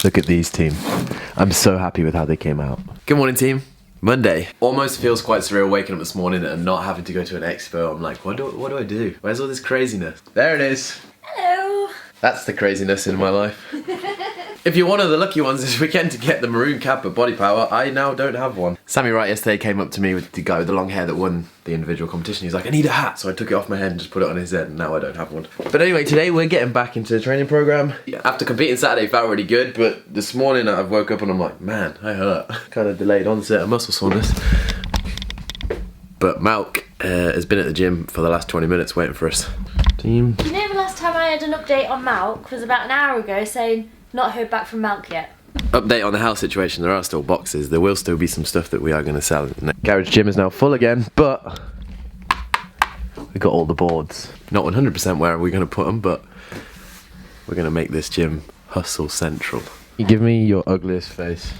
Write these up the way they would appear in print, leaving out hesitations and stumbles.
Look at these, team. I'm so happy with how they came out. Good morning, team. Monday. Almost feels quite surreal waking up this morning and not having to go to an expo. I'm like, what do I do? Where's all this craziness? There it is. Hello. That's the craziness in my life. If you're one of the lucky ones this weekend to get the maroon cap at Body Power, I now don't have one. Sammy Wright yesterday came up to me with the guy with the long hair that won the individual competition. He's like, I need a hat. So I took it off my head and just put it on his head, and now I don't have one. But anyway, today we're getting back into the training program. After competing Saturday, felt really good, but this morning I've woke up and I'm like, man, I hurt. Kind of delayed onset of muscle soreness. But Malk has been at the gym for the last 20 minutes waiting for us. Team. You know the last time I had an update on Malk was about an hour ago saying not heard back from Malk yet. Update on the house situation, there are still boxes. There will still be some stuff that we are going to sell. The garage gym is now full again, but we got all the boards. Not 100% where we're going to put them, but we're going to make this gym hustle central. You give me your ugliest face.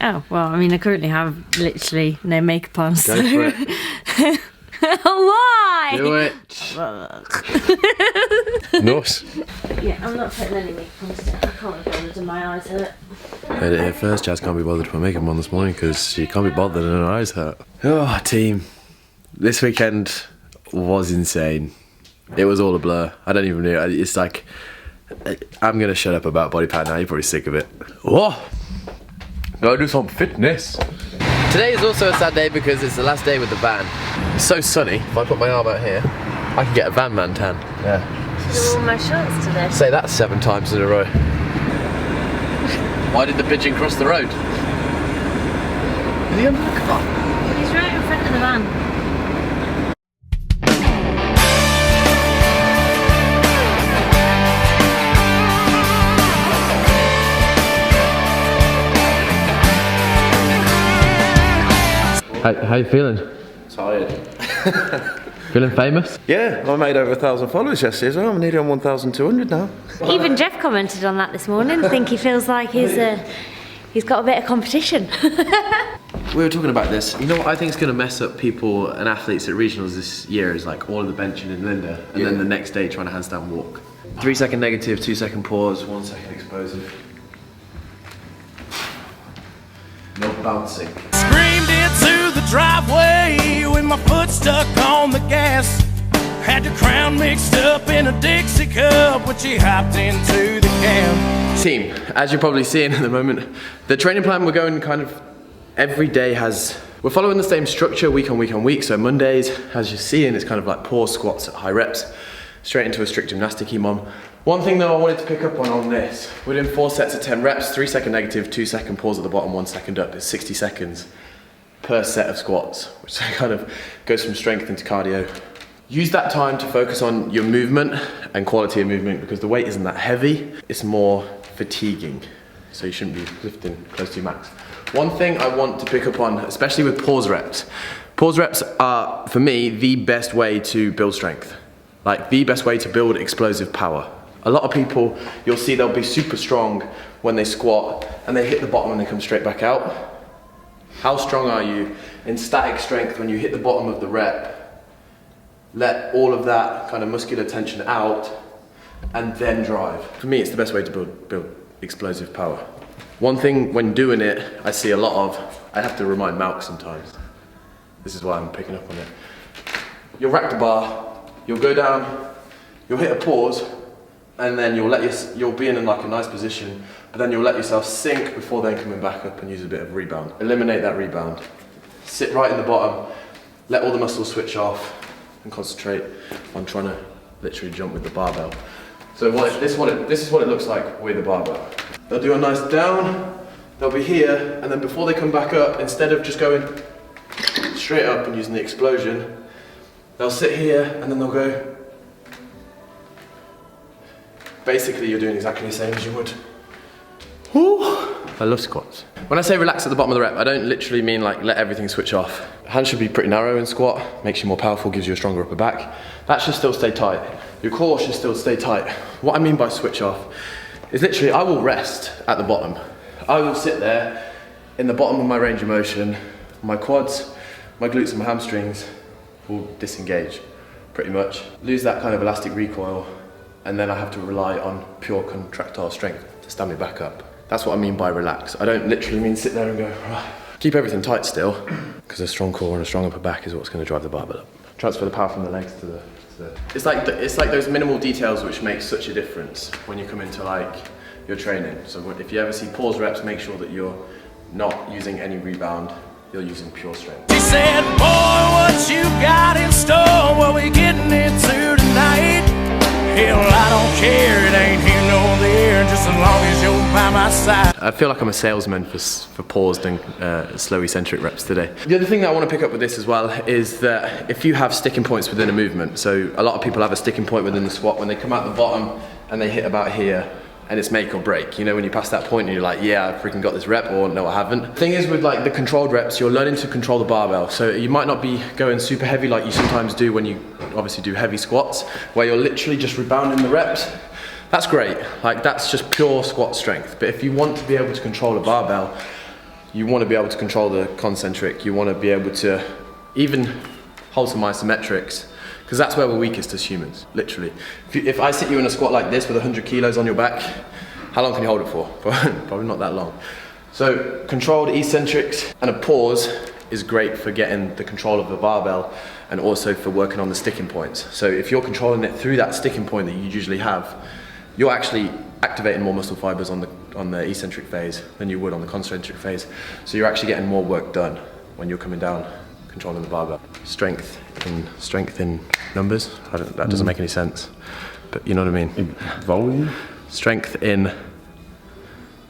Oh, well, I mean, I currently have literally no makeup on, so... Go for it. Why? Do it. Nice. Yeah, I'm not putting any makeup on today. I can't be bothered and my eyes hurt. Heard it here first, Jazz can't be bothered to put makeup on this morning because she can't be bothered and her eyes hurt. Oh, team. This weekend was insane. It was all a blur. I don't even know. It's like, I'm going to shut up about body part now. You're probably sick of it. Oh, gotta do some fitness. Today is also a sad day because it's the last day with the van. It's so sunny. If I put my arm out here, I can get a van man tan. Yeah. You wore my shorts today. Say that 7 times in a row. Why did the pigeon cross the road? Is he under the car? He's right in front of the van. How you feeling? Tired. Feeling famous? Yeah, I made over 1,000 followers yesterday, so I'm nearly on 1,200 now. Even Jeff commented on that this morning. I think he feels like he's got a bit of competition. We were talking about this. You know what I think is going to mess up people and athletes at regionals this year is like all of the benching in Linda, and then the next day trying to handstand walk. 3 second negative, 2 second pause, 1 second explosive. No bouncing. Screamed into the driveway with my foot stuck on the gas. Had the crown mixed up in a Dixie cup when she hopped into the cab. Team, as you're probably seeing at the moment, the training plan we're going kind of every day we're following the same structure week on week on week. So Mondays, as you're seeing, it's kind of like pause squats at high reps, straight into a strict gymnastic EMOM. One thing though I wanted to pick up on this, we're doing 4 sets of 10 reps, 3 second negative, 2 second pause at the bottom, 1 second up. It's 60 seconds per set of squats, which kind of goes from strength into cardio. Use that time to focus on your movement and quality of movement because the weight isn't that heavy, it's more fatiguing. So you shouldn't be lifting close to your max. One thing I want to pick up on, especially with pause reps. Pause reps are, for me, the best way to build strength. Like the best way to build explosive power. A lot of people, you'll see they'll be super strong when they squat and they hit the bottom and they come straight back out. How strong are you in static strength when you hit the bottom of the rep? Let all of that kind of muscular tension out and then drive. For me, it's the best way to build explosive power. One thing when doing it, I see a lot of, I have to remind Malk sometimes. This is why I'm picking up on it. You'll rack the bar, you'll go down, you'll hit a pause, and then you'll be in like a nice position, but then you'll let yourself sink before then coming back up and use a bit of rebound. Eliminate that rebound. Sit right in the bottom, let all the muscles switch off, and concentrate on trying to literally jump with the barbell. So this is what it looks like with the barbell. They'll do a nice down, they'll be here, and then before they come back up, instead of just going straight up and using the explosion, they'll sit here and then they'll go. Basically, you're doing exactly the same as you would. Woo. I love squats. When I say relax at the bottom of the rep, I don't literally mean like let everything switch off. Hands should be pretty narrow in squat, makes you more powerful, gives you a stronger upper back. That should still stay tight. Your core should still stay tight. What I mean by switch off is literally I will rest at the bottom. I will sit there in the bottom of my range of motion. My quads, my glutes and my hamstrings will disengage pretty much. Lose that kind of elastic recoil, and then I have to rely on pure contractile strength to stand me back up. That's what I mean by relax. I don't literally mean sit there and go, right. Keep everything tight still, because a strong core and a strong upper back is what's going to drive the barbell up. Transfer the power from the legs to the... It's like those minimal details which make such a difference when you come into like your training. So if you ever see pause reps, make sure that you're not using any rebound, you're using pure strength. She said, boy, what you got in store, what we getting into tonight? Hell, I don't care, it ain't here nor there, just as long as you're by my side. I feel like I'm a salesman for paused and slow eccentric reps today. The other thing that I want to pick up with this as well is that if you have sticking points within a movement, so a lot of people have a sticking point within the squat when they come out the bottom and they hit about here, and it's make or break. You know, when you pass that point and you're like, yeah, I've freaking got this rep, or no, I haven't. The thing is with like the controlled reps, you're learning to control the barbell. So you might not be going super heavy like you sometimes do when you obviously do heavy squats, where you're literally just rebounding the reps. That's great, like that's just pure squat strength. But if you want to be able to control a barbell, you want to be able to control the concentric, you want to be able to even hold some isometrics, because that's where we're weakest as humans, literally. If I sit you in a squat like this with 100 kilos on your back, how long can you hold it for? Probably not that long. So controlled eccentrics and a pause is great for getting the control of the barbell and also for working on the sticking points. So if you're controlling it through that sticking point that you usually have, you're actually activating more muscle fibers on the eccentric phase than you would on the concentric phase. So you're actually getting more work done when you're coming down, controlling the barbell. Strength in numbers. That doesn't make any sense, but you know what I mean. Volume? Strength in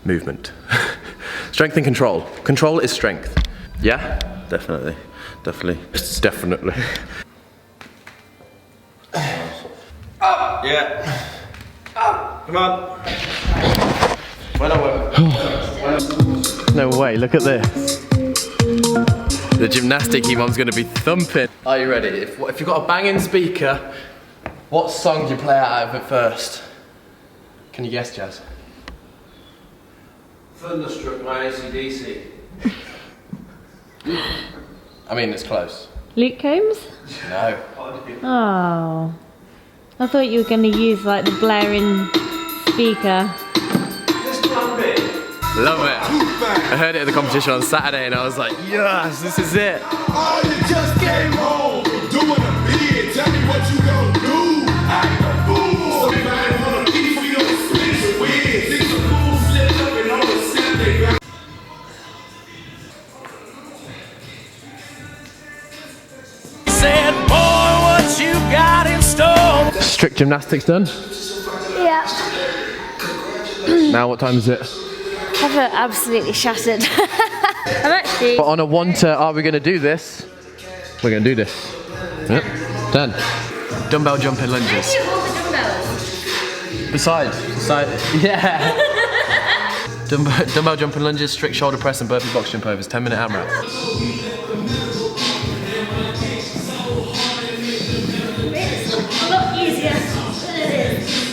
movement. Strength in control. Control is strength. Yeah? Definitely. It's definitely. Yeah. Come on. No way, look at this. The gymnastic mum's gonna be thumping. Are you ready? If you've got a banging speaker, what song do you play out of it first? Can you guess, Jazz? Thunderstruck by AC/DC. I mean, it's close. Luke Combs? No. Oh. I thought you were going to use like the blaring speaker. Love it. I heard it at the competition on Saturday and I was like, yes, this is it. Oh, you just came home from doing a bid. Tell me what you gonna do. Act a fool. Somebody wanna keep me on the switch of wigs. It's a fool slipped up and on the Sunday. Said, boy, what you got in store? Strict gymnastics done. Yeah. Now what time is it? I feel absolutely shattered. I'm actually... But on a 1 to, are we going to do this? We're going to do this. Yep. Done. Dumbbell jumping lunges. Beside. Yeah. Dumbbell jumping lunges, strict shoulder press and burpee box jump overs. 10-minute AMRAP. A lot easier than it is.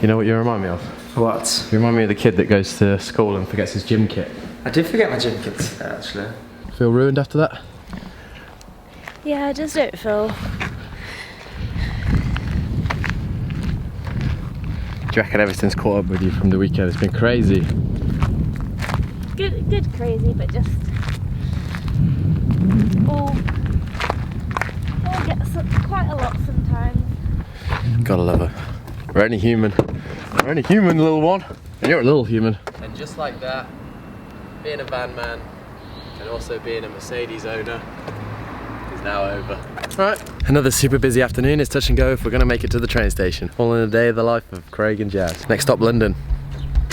You know what you remind me of? What? You remind me of the kid that goes to school and forgets his gym kit. I did forget my gym kit actually. Feel ruined after that? Yeah, I just don't feel... Do you reckon everything's caught up with you from the weekend? It's been crazy. Good crazy, but just... all gets up quite a lot sometimes. Gotta love her. We're only human. We're only human, little one. And you're a little human. And just like that, being a van man and also being a Mercedes owner is now over. Right. Another super busy afternoon. It's touch and go if we're gonna make it to the train station. All in a day of the life of Craig and Jazz. Next stop, London.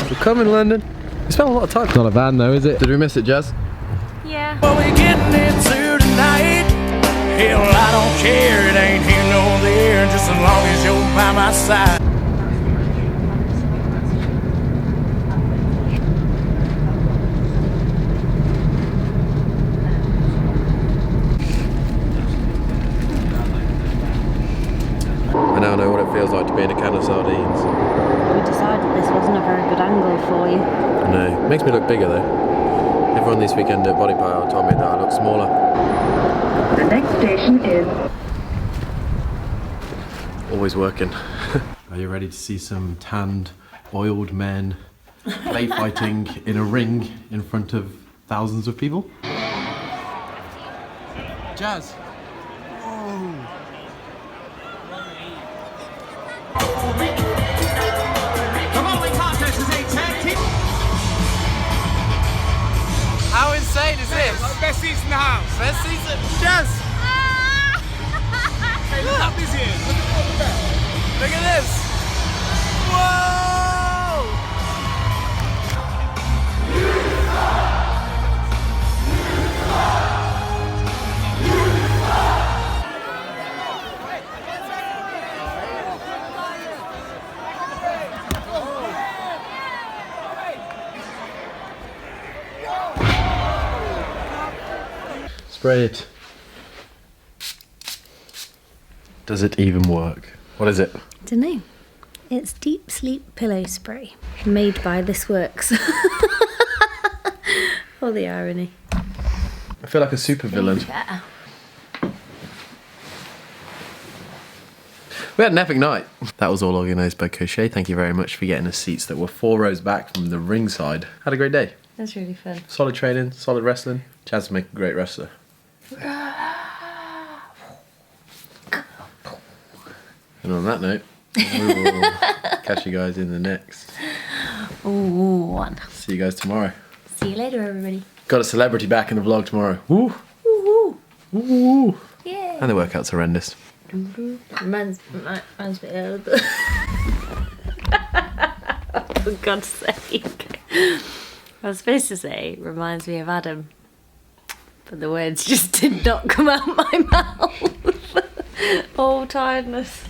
We're coming, London. We spent a lot of time. It's not a van though, is it? Did we miss it, Jazz? Yeah. What we getting into tonight? Hell, I don't care, it ain't here nor there, just as long as you're by my side. I now know what it feels like to be in a can of sardines. We decided this wasn't a very good angle for you. No, it makes me look bigger though. Everyone this weekend at Body Power told me that I look smaller. The next station is... Always working. Are you ready to see some tanned, oiled men play fighting in a ring in front of thousands of people? Jazz. How insane is this? Best seats in the house. Best season. Jazz. Look, this here. Look at this. Whoa! Spray it. Does it even work? What is it? Don't know. It's Deep Sleep Pillow Spray, made by This Works. Oh, the irony. I feel like a super villain. Yeah. We had an epic night. That was all organised by Cochet. Thank you very much for getting us seats that were 4 rows back from the ringside. Had a great day. That's really fun. Solid training, solid wrestling. Chaz will make a great wrestler. And on that note, we will catch you guys in the next. Ooh, one. See you guys tomorrow. See you later, everybody. Got a celebrity back in the vlog tomorrow. Woo! Woo-hoo. Woo! Yeah. And the workout's horrendous. Mine's a bit old. For God's sake. I was supposed to say, reminds me of Adam. But the words just did not come out my mouth. Oh, tiredness.